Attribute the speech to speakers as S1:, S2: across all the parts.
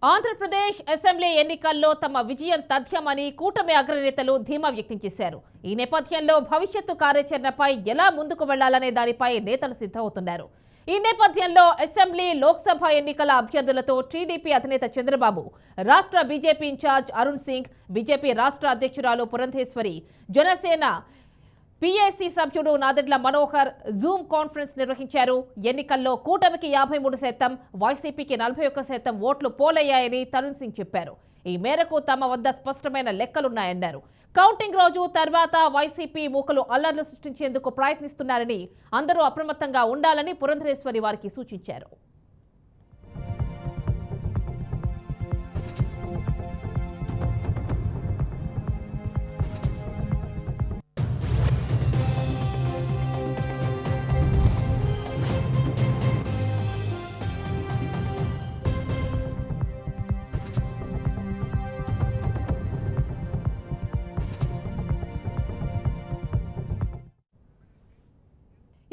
S1: Andhra Pradesh assembly ఎన్నికల్లో తమ విజయం తథ్యమని కూటమి అగ్రనేతలు ధీమా వ్యక్తం చేశారు. ఈ నేపథ్యంలో భవిష్యత్తు కార్యాచరణపై ఎలా ముందుకు వెళ్లాలనే దానిపై నేతలు సిద్ధమవుతున్నారు. ఈ నేపథ్యంలో అసెంబ్లీ లోక్సభ ఎన్నికల అభ్యర్థులతో టీడీపీ అధినేత చంద్రబాబు, రాష్ట్ర BJP in-charge Arun Singh, BJP రాష్ట్ర అధ్యక్షురాలు పురంధేశ్వరి, జనసేన పీఏసీ సభ్యుడు నాదెండ్ల మనోహర్ జూమ్ కాన్ఫరెన్స్ నిర్వహించారు. ఎన్నికల్లో కూటమికి 53%, వైసీపీకి 41% ఓట్లు పోలయ్యాయని తరుణ్ సింగ్ చెప్పారు. ఈ మేరకు తమ వద్ద స్పష్టమైన లెక్కలున్నాయన్నారు. కౌంటింగ్ రోజు తర్వాత వైసీపీ మూకలు అల్లర్లు సృష్టించేందుకు ప్రయత్నిస్తున్నారని, అందరూ అప్రమత్తంగా ఉండాలని పురంధరేశ్వరి వారికి సూచించారు.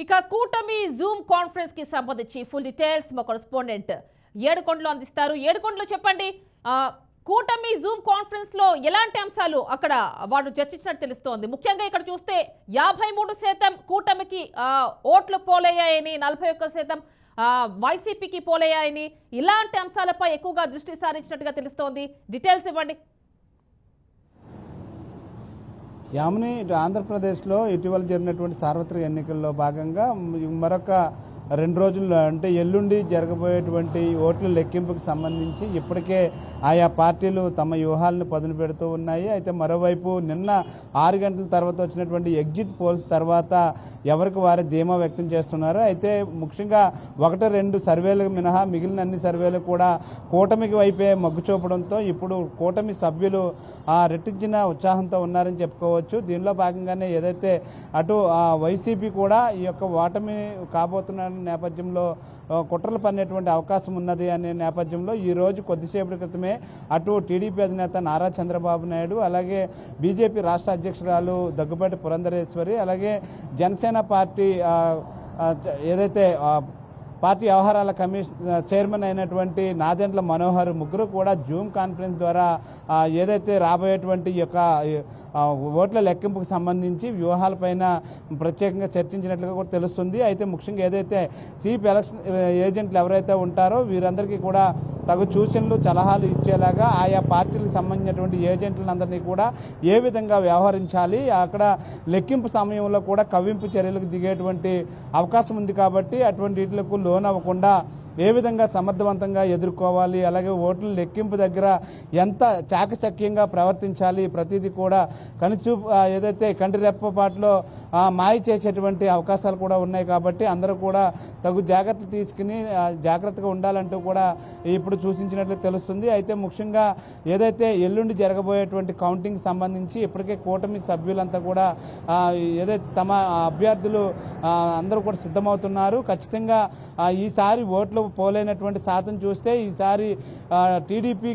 S1: ఇక కూటమి జూమ్ కాన్ఫరెన్స్ కి సంబంధించి ఫుల్ డీటెయిల్స్ మా కరెస్పాండెంట్ ఏడుకొండలో అందిస్తారు. ఏడుకొండలో చెప్పండి, కూటమి జూమ్ కాన్ఫరెన్స్ లో ఎలాంటి అంశాలు అక్కడ వాళ్ళు చర్చించినట్టు తెలుస్తోంది? ముఖ్యంగా ఇక్కడ చూస్తే 53% కూటమికి ఓట్లు పోలయ్యాయని, 41% వైసీపీకి పోలయ్యాయని, ఇలాంటి అంశాలపై ఎక్కువగా దృష్టి సారించినట్టుగా తెలుస్తోంది. డీటెయిల్స్ ఇవ్వండి.
S2: యామిని, ఆంధ్రప్రదేశ్లో ఇటీవల జరిగినటువంటి సార్వత్రిక ఎన్నికల్లో భాగంగా మరొక 2 రోజుల్లో అంటే ఎల్లుండి జరగబోయేటువంటి ఓట్ల లెక్కింపుకి సంబంధించి ఇప్పటికే ఆయా పార్టీలు తమ వ్యూహాలను పదును పెడుతూ ఉన్నాయి. అయితే మరోవైపు నిన్న 6 గంటల తర్వాత వచ్చినటువంటి ఎగ్జిట్ పోల్స్ తర్వాత ఎవరికి వారే ధీమా వ్యక్తం చేస్తున్నారు. అయితే ముఖ్యంగా 1-2 సర్వేలు మినహా మిగిలిన అన్ని సర్వేలు కూడా కూటమికి వైపే మొగ్గు చూపడంతో ఇప్పుడు కూటమి సభ్యులు రెట్టించిన ఉత్సాహంతో ఉన్నారని చెప్పుకోవచ్చు. దీనిలో భాగంగానే ఏదైతే అటు వైసీపీ కూడా ఈ యొక్క ఓటమి కాబోతున్న నేపథ్యంలో కుట్రలు పన్నేటువంటి అవకాశం ఉన్నది అనే నేపథ్యంలో ఈరోజు కొద్దిసేపటి క్రితమే అటు టీడీపీ అధినేత నారా చంద్రబాబు నాయుడు, అలాగే బీజేపీ రాష్ట్ర అధ్యక్షురాలు దగ్గుబాటి పురంధరేశ్వరి, అలాగే జనసేన పార్టీ ఏదైతే పార్టీ వ్యవహారాల కమిషన్ చైర్మన్ అయినటువంటి నాదెండ్ల మనోహర్ ముగ్గురు కూడా జూమ్ కాన్ఫరెన్స్ ద్వారా ఏదైతే రాబోయేటువంటి యొక్క ఓట్ల లెక్కింపుకు సంబంధించి వ్యూహాలపైన ప్రత్యేకంగా చర్చించినట్లుగా కూడా తెలుస్తుంది. అయితే ముఖ్యంగా ఏదైతే చీఫ్ ఎలక్షన్ ఏజెంట్లు ఎవరైతే ఉంటారో వీరందరికీ కూడా తగు సూచనలు సలహాలు ఇచ్చేలాగా ఆయా పార్టీలకు సంబంధించినటువంటి ఏజెంట్లందరినీ కూడా ఏ విధంగా వ్యవహరించాలి, అక్కడ లెక్కింపు సమయంలో కూడా కవ్వింపు చర్యలకు దిగేటువంటి అవకాశం ఉంది కాబట్టి అటువంటి వీటిలకు లోనవ్వకుండా ఏ విధంగా సమర్థవంతంగా ఎదుర్కోవాలి, అలాగే ఓట్ల లెక్కింపు దగ్గర ఎంత చాకచక్యంగా ప్రవర్తించాలి, ప్రతిదీ కూడా కనుచూపు ఏదైతే కంటి రెప్పపాటులో మాయ చేసేటువంటి అవకాశాలు కూడా ఉన్నాయి. కాబట్టి అందరూ కూడా తగు జాగ్రత్తలు తీసుకుని జాగ్రత్తగా ఉండాలంటూ కూడా ఇప్పుడు సూచించినట్లు తెలుస్తుంది. అయితే ముఖ్యంగా ఏదైతే ఎల్లుండి జరగబోయేటువంటి కౌంటింగ్ సంబంధించి ఇప్పటికే కూటమి సభ్యులంతా కూడా ఏదైతే తమ అభ్యర్థులు అందరూ కూడా సిద్ధమవుతున్నారు. ఖచ్చితంగా ఈసారి ఓట్లు పోలైనటువంటి శాతం చూస్తే ఈసారి టీడీపీ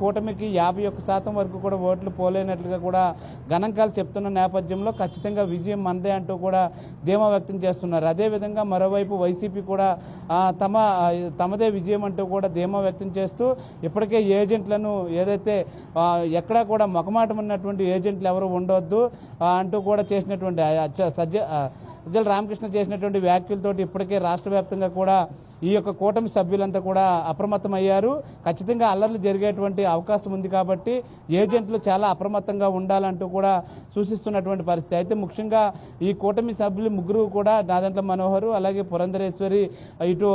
S2: కూటమికి 51% వరకు కూడా ఓట్లు పోలైనట్లుగా కూడా గణాంకాలు చెప్తున్న నేపథ్యంలో ఖచ్చితంగా విజయం మనదే అంటూ కూడా ధీమా వ్యక్తం చేస్తున్నారు. అదేవిధంగా మరోవైపు వైసీపీ కూడా తమదే విజయం అంటూ కూడా ధీమా వ్యక్తం చేస్తూ ఇప్పటికే ఏజెంట్లను ఏదైతే ఎక్కడా కూడా మొకమాటం ఉన్నటువంటి ఏజెంట్లు ఎవరు ఉండవద్దు అంటూ కూడా చేసినటువంటి సజ్జల రామకృష్ణ చేసినటువంటి వ్యాఖ్యలతోటి ఇప్పటికే రాష్ట్ర వ్యాప్తంగా కూడా ఈ యొక్క కూటమి సభ్యులంతా కూడా అప్రమత్తమయ్యారు. ఖచ్చితంగా అల్లర్లు జరిగేటువంటి అవకాశం ఉంది కాబట్టి ఏజెంట్లు చాలా అప్రమత్తంగా ఉండాలంటూ కూడా సూచిస్తున్నటువంటి పరిస్థితి. అయితే ముఖ్యంగా ఈ కూటమి సభ్యులు ముగ్గురు కూడా నాదెండ్ల మనోహర్, అలాగే పురంధరేశ్వరి, ఇటు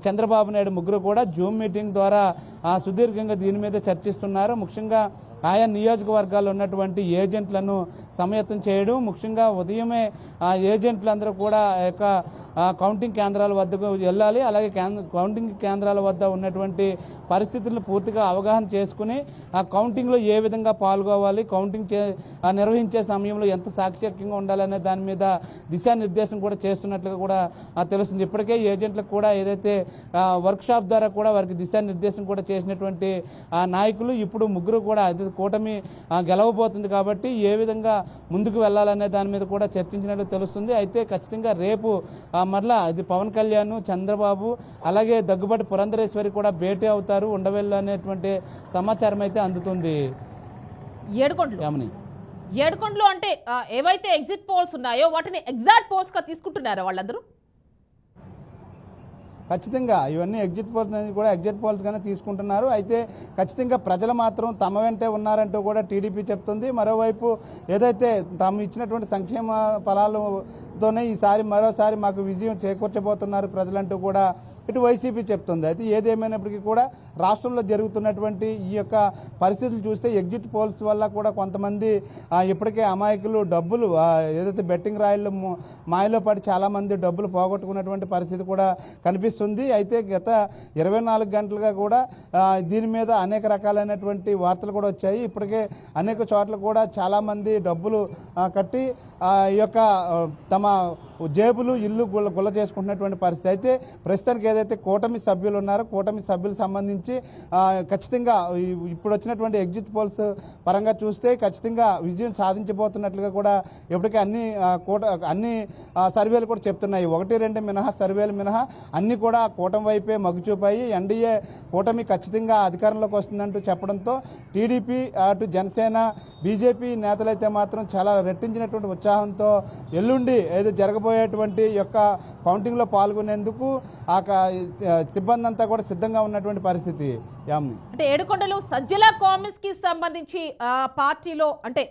S2: చంద్రబాబు నాయుడు ముగ్గురు కూడా జూమ్ మీటింగ్ ద్వారా సుదీర్ఘంగా దీని మీద చర్చిస్తున్నారు. ముఖ్యంగా ఆయా నియోజకవర్గాల్లో ఉన్నటువంటి ఏజెంట్లను సమయత్తం చేయడం, ముఖ్యంగా ఉదయమే ఏజెంట్లందరూ కూడా యొక్క కౌంటింగ్ కేంద్రాల వద్దకు వెళ్ళాలి, అలాగే కౌంటింగ్ కేంద్రాల వద్ద ఉన్నటువంటి పరిస్థితులను పూర్తిగా అవగాహన చేసుకుని ఆ కౌంటింగ్లో ఏ విధంగా పాల్గొవాలి, కౌంటింగ్ నిర్వహించే సమయంలో ఎంత సాక్షికంగా ఉండాలనే దాని మీద దిశానిర్దేశం కూడా చేస్తున్నట్లుగా కూడా తెలుస్తుంది. ఇప్పటికే ఏజెంట్లకు కూడా ఏదైతే వర్క్షాప్ ద్వారా కూడా వారికి దిశానిర్దేశం కూడా చేసినటువంటి నాయకులు ఇప్పుడు ముగ్గురు కూడా అనేది కూటమి గెలవబోతుంది కాబట్టి ఏ విధంగా ముందుకు వెళ్ళాలనే దాని మీద కూడా చర్చించినట్లు తెలుస్తుంది. అయితే ఖచ్చితంగా రేపు మరలా ఇది పవన్ కళ్యాణ్, చంద్రబాబు అలాగే దగ్గుబాటి పురంధరేశ్వరి కూడా భేటీ అవుతారు ఉండవెల్లి అనేటువంటి సమాచారం అయితే అందుతుంది.
S1: ఏడుకొండలు అంటే ఏవైతే ఎగ్జిట్ పోల్స్ ఉన్నాయో వాటిని ఎగ్జాక్ట్ పోల్స్గా తీసుకుంటున్నారా వాళ్ళందరూ?
S2: ఖచ్చితంగా ఇవన్నీ ఎగ్జిట్ పోల్స్ అనేది కూడా ఎగ్జిట్ పోల్స్గానే తీసుకుంటున్నారు. అయితే ఖచ్చితంగా ప్రజలు మాత్రం తమ వెంటే ఉన్నారంటూ కూడా టీడీపీ చెప్తుంది. మరోవైపు ఏదైతే తాము ఇచ్చినటువంటి సంక్షేమ ఫలాలతోనే ఈసారి మరోసారి మాకు విజయం చేకూర్చబోతున్నారు ప్రజలంటూ కూడా ఇటు వైసీపీ చెప్తుంది. అయితే ఏదేమైనప్పటికీ కూడా రాష్ట్రంలో జరుగుతున్నటువంటి ఈ యొక్క పరిస్థితులు చూస్తే ఎగ్జిట్ పోల్స్ వల్ల కూడా కొంతమంది ఇప్పటికే అమాయకులు డబ్బులు ఏదైతే బెట్టింగ్ రాయిల్లో మాయలో పడి చాలామంది డబ్బులు పోగొట్టుకున్నటువంటి పరిస్థితి కూడా కనిపిస్తుంది. అయితే గత 24 గంటలుగా కూడా దీని మీద అనేక రకాలైనటువంటి వార్తలు కూడా వచ్చాయి. ఇప్పటికే అనేక చోట్ల కూడా చాలామంది డబ్బులు కట్టి ఈ యొక్క తమ జేబులు ఇల్లు గుల్ల చేసుకుంటున్నటువంటి పరిస్థితి. అయితే ప్రస్తుతానికి ఏదైతే కూటమి సభ్యులు ఉన్నారో కూటమి సభ్యులకు సంబంధించి ఖచ్చితంగా ఇప్పుడు వచ్చినటువంటి ఎగ్జిట్ పోల్స్ పరంగా చూస్తే ఖచ్చితంగా విజయం సాధించబోతున్నట్లుగా కూడా ఇప్పటికే అన్ని సర్వేలు కూడా చెప్తున్నాయి. 1-2 మినహా సర్వేలు మినహా అన్ని కూడా కూటమి వైపే మొగ్గు చూపాయి. ఎన్డీఏ కూటమి ఖచ్చితంగా అధికారంలోకి వస్తుందంటూ చెప్పడంతో టీడీపీ అటు జనసేన బీజేపీ నేతలైతే మాత్రం చాలా రెట్టించినటువంటి ఉత్సాహంతో ఎల్లుండి ఏదో జరగబోయేటువంటి యొక్క కౌంటింగ్లో పాల్గొనేందుకు ఆ సిబ్బంది అంతా కూడా సిద్ధంగా ఉన్నటువంటి పరిస్థితి.
S1: అంటే ఏడుకొండలు సజ్జల కామెంట్స్ కి సంబంధించి పార్టీలో అంటే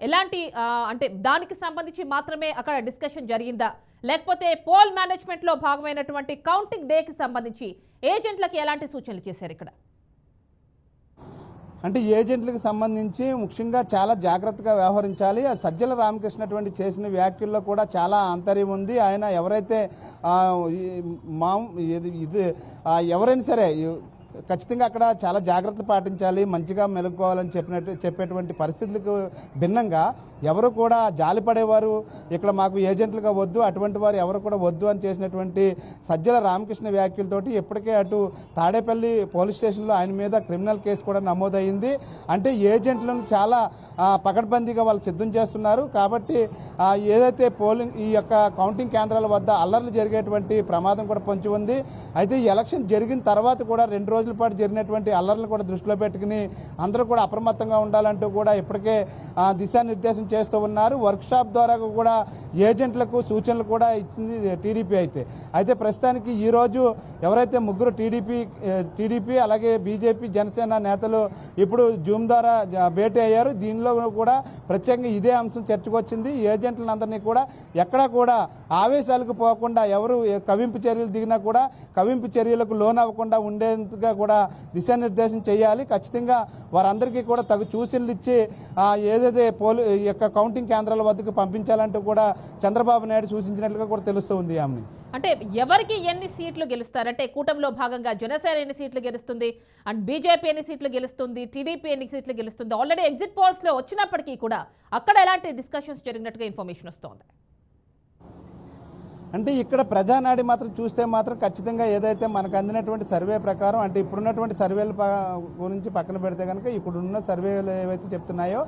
S1: ఎలాంటి అంటే దానికి సంబంధించి మాత్రమే అక్కడ డిస్కషన్ జరిగిందా, లేకపోతే పోల్ మేనేజ్మెంట్ లో భాగమైనటువంటి కౌంటింగ్ డేకి సంబంధించి ఏజెంట్లకు ఎలాంటి సూచనలు చేశారు ఇక్కడ?
S2: అంటే ఏజెంట్లకు సంబంధించి ముఖ్యంగా చాలా జాగ్రత్తగా వ్యవహరించాలి. సజ్జల రామకృష్ణ చేసిన వ్యాఖ్యల్లో కూడా చాలా ఆంతర్యం ఉంది. ఆయన ఎవరైతే ఎవరైనా సరే ఖచ్చితంగా అక్కడ చాలా జాగ్రత్త పాటించాలి, మంచిగా మెలుగుకోవాలని చెప్పేటువంటి పరిస్థితులకు భిన్నంగా ఎవరు కూడా జాలిపడేవారు ఇక్కడ మాకు ఏజెంట్లుగా వద్దు, అటువంటి వారు ఎవరు కూడా వద్దు అని చేసినటువంటి సజ్జల రామకృష్ణ వ్యాఖ్యలతోటి ఇప్పటికే అటు తాడేపల్లి పోలీస్ స్టేషన్లో ఆయన మీద క్రిమినల్ కేసు కూడా నమోదైంది. అంటే ఏజెంట్లను చాలా పకడ్బందీగా వాళ్ళు సిద్ధం చేస్తున్నారు. కాబట్టి ఏదైతే ఈ యొక్క కౌంటింగ్ కేంద్రాల వద్ద అల్లర్లు జరిగేటువంటి ప్రమాదం కూడా పొంచి ఉంది. అయితే ఈ ఎలక్షన్ జరిగిన తర్వాత కూడా 2 రోజుల పాటు జరిగినటువంటి అల్లర్లను కూడా దృష్టిలో పెట్టుకుని అందరూ కూడా అప్రమత్తంగా ఉండాలంటూ కూడా ఇప్పటికే దిశానిర్దేశం చేస్తూ ఉన్నారు. వర్క్షాప్ ద్వారా కూడా ఏజెంట్లకు సూచనలు కూడా ఇచ్చింది టీడీపీ. అయితే ప్రస్తుతానికి ఈరోజు ఎవరైతే ముగ్గురు టీడీపీ అలాగే బీజేపీ జనసేన నేతలు ఇప్పుడు జూమ్ ద్వారా భేటీ అయ్యారు. దీనిలో కూడా ప్రత్యేకంగా ఇదే అంశం చర్చకు వచ్చింది. ఏజెంట్లందరినీ కూడా ఎక్కడా కూడా ఆవేశాలకు పోకుండా ఎవరు కవింపు చర్యలు దిగినా కూడా కవింపు చర్యలకు లోనవ్వకుండా ఉండేందుగా కూడా దిశానిర్దేశం చేయాలి. ఖచ్చితంగా వారందరికీ కూడా తగు సూచనలు ఇచ్చి ఏదైతే యొక్క కౌంటింగ్ కేంద్రాల వద్దకు పంపించాలంటూ కూడా చంద్రబాబు నాయుడు సూచించినట్లుగా కూడా తెలుస్తూ ఉంది.
S1: అంటే ఎవరికి ఎన్ని సీట్లు గెలుస్తారంటే కూటమిలో భాగంగా జనసేన ఎన్ని సీట్లు గెలుస్తుంది అండ్ బీజేపీ ఎన్ని సీట్లు గెలుస్తుంది, టీడీపీ ఎన్ని సీట్లు గెలుస్తుంది, ఆల్రెడీ ఎగ్జిట్ పోల్స్ లో వచ్చినప్పటికీ కూడా అక్కడ ఎలాంటి డిస్కషన్స్ జరిగినట్టుగా ఇన్ఫర్మేషన్ వస్తోంది?
S2: అంటే ఇక్కడ ప్రజానాడి మాత్రం చూస్తే మాత్రం ఖచ్చితంగా ఏదైతే మనకు అందినటువంటి సర్వే ప్రకారం అంటే ఇప్పుడున్నటువంటి సర్వేల గురించి పక్కన పెడితే కనుక ఇప్పుడున్న సర్వేలు ఏవైతే చెప్తున్నాయో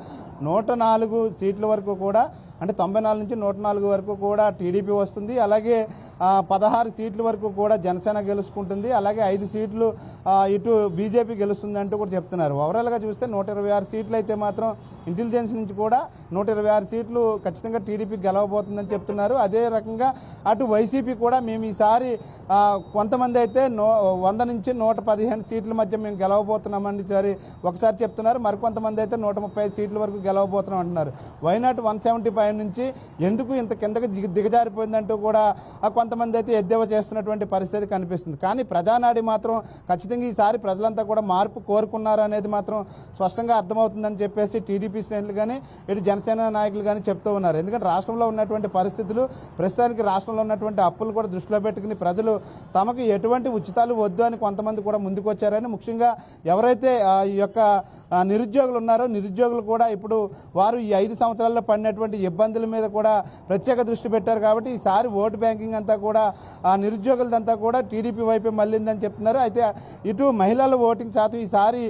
S2: 104 సీట్ల వరకు కూడా అంటే 94 నుంచి 104 వరకు కూడా టీడీపీ వస్తుంది. అలాగే 16 సీట్ల వరకు కూడా జనసేన గెలుచుకుంటుంది. అలాగే 5 సీట్లు ఇటు బీజేపీ గెలుస్తుంది అంటూ కూడా చెప్తున్నారు. ఓవరాల్గా చూస్తే 126 సీట్లు అయితే మాత్రం ఇంటెలిజెన్స్ నుంచి కూడా 126 సీట్లు ఖచ్చితంగా టీడీపీ గెలవబోతుందని చెప్తున్నారు. అదే రకంగా అటు వైసీపీ కూడా మేము ఈసారి కొంతమంది అయితే 100 నుంచి 115 సీట్ల మధ్య మేము గెలవబోతున్నామని ఒకసారి చెప్తున్నారు. మరికొంతమంది అయితే 130 సీట్ల వరకు గెలవబోతున్నాం అంటున్నారు. వైనాట్ 175 నుంచి ఎందుకు ఇంత కిందకి దిగజారిపోయిందంటూ కూడా కొంతమంది అయితే ఎద్దేవా చేస్తున్నటువంటి పరిస్థితి కనిపిస్తుంది. కానీ ప్రజానాడి మాత్రం ఖచ్చితంగా ఈసారి ప్రజలంతా కూడా మార్పు కోరుకున్నారు అనేది మాత్రం స్పష్టంగా అర్థమవుతుందని చెప్పేసి టీడీపీ శ్రేణులు కానీ ఇటు జనసేన నాయకులు కానీ చెప్తూ ఉన్నారు. ఎందుకంటే రాష్ట్రంలో ఉన్నటువంటి పరిస్థితులు ప్రస్తుతానికి రాష్ట్రంలో ఉన్నటువంటి అప్పులు కూడా దృష్టిలో పెట్టుకుని ప్రజలు తమకు ఎటువంటి ఉచితాలు వద్దు అని కొంతమంది కూడా ముందుకు వచ్చారని, ముఖ్యంగా ఎవరైతే ఈ యొక్క నిరుద్యోగులు ఉన్నారో నిరుద్యోగులు కూడా ఇప్పుడు వారు ఈ 5 సంవత్సరాల్లో పడినటువంటి ఇబ్బందుల మీద కూడా ప్రత్యేక దృష్టి పెట్టారు. కాబట్టి ఈసారి ఓటు బ్యాంకింగ్ అంతా కూడా ఆ నిరుద్యోగులదంతా కూడా టీడీపీ వైపే మళ్ళిందని చెప్తున్నారు. అయితే ఇటు మహిళల ఓటింగ్ శాతం ఈసారి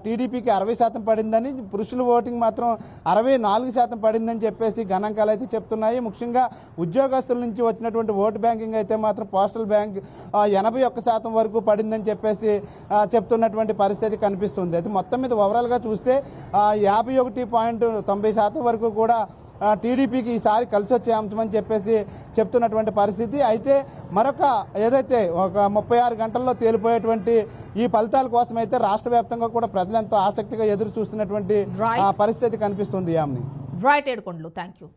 S2: టీడీపీకి 60% పడిందని, పురుషుల ఓటింగ్ మాత్రం 64% పడిందని చెప్పేసి గణాంకాలు అయితే చెప్తున్నాయి. ముఖ్యంగా ఉద్యోగస్తుల నుంచి వచ్చినటువంటి ఓటు బ్యాంకింగ్ అయితే మాత్రం పోస్టల్ బ్యాంక్ 81% వరకు పడిందని చెప్పేసి చెప్తున్నటువంటి పరిస్థితి కనిపిస్తుంది. అయితే మొత్తం మీద ఓవరాల్గా చూస్తే 51.90% వరకు కూడా టీడీపీకి ఈసారి కలిసి వచ్చే అంశం అని చెప్పేసి చెప్తున్నటువంటి పరిస్థితి. అయితే మరొక ఏదైతే ఒక 36 గంటల్లో తేలిపోయేటువంటి ఈ ఫలితాల కోసం అయితే రాష్ట్ర వ్యాప్తంగా కూడా ప్రజలంతా ఆసక్తిగా ఎదురు చూస్తున్నటువంటి పరిస్థితి కనిపిస్తుంది. Yamini.
S1: Right Yedukondalu, thank you.